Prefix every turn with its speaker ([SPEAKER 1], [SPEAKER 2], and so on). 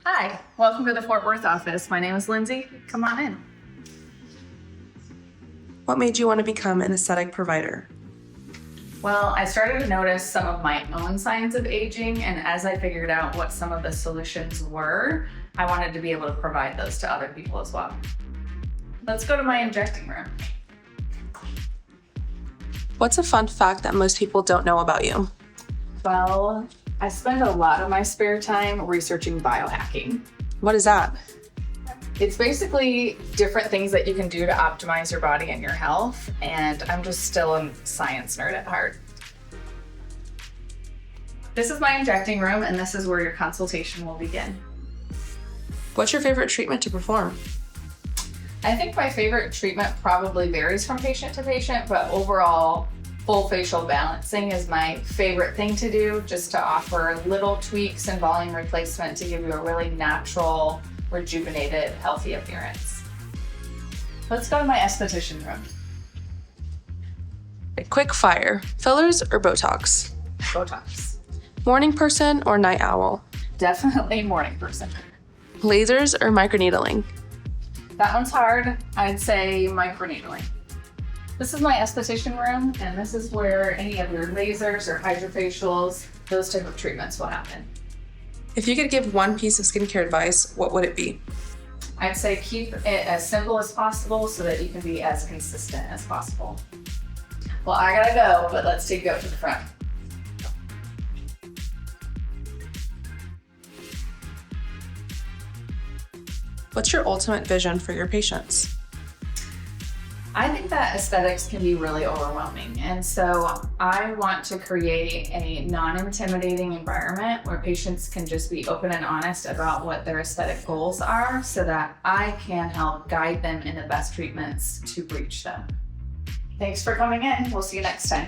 [SPEAKER 1] Hi, welcome to the Fort Worth office. My name is Lindsey. Come on in.
[SPEAKER 2] What made you want to become an aesthetic provider?
[SPEAKER 1] Well, I started to notice some of my own signs of aging, and as I figured out what some of the solutions were, I wanted to be able to provide those to other people as well. Let's go to my injecting room.
[SPEAKER 2] What's a fun fact that most people don't know about you?
[SPEAKER 1] Well, I spend a lot of my spare time researching biohacking.
[SPEAKER 2] What is that?
[SPEAKER 1] It's basically different things that you can do to optimize your body and your health, and I'm just still a science nerd at heart. This is my injecting room, and this is where your consultation will begin.
[SPEAKER 2] What's your favorite treatment to perform?
[SPEAKER 1] I think my favorite treatment probably varies from patient to patient, but overall, full facial balancing is my favorite thing to do, just to offer little tweaks and volume replacement to give you a really natural, rejuvenated, healthy appearance. Let's go to my esthetician room.
[SPEAKER 2] Quick fire, fillers or Botox?
[SPEAKER 1] Botox.
[SPEAKER 2] Morning person or night owl?
[SPEAKER 1] Definitely morning person.
[SPEAKER 2] Lasers or microneedling?
[SPEAKER 1] That one's hard. I'd say microneedling. This is my esthetician room, and this is where any of your lasers or hydrofacials, those type of treatments will happen.
[SPEAKER 2] If you could give one piece of skincare advice, what would it be?
[SPEAKER 1] I'd say keep it as simple as possible so that you can be as consistent as possible. Well, I gotta go, but let's take you up to the front.
[SPEAKER 2] What's your ultimate vision for your patients?
[SPEAKER 1] I think that aesthetics can be really overwhelming, and so I want to create a non-intimidating environment where patients can just be open and honest about what their aesthetic goals are so that I can help guide them in the best treatments to reach them. Thanks for coming in. We'll see you next time.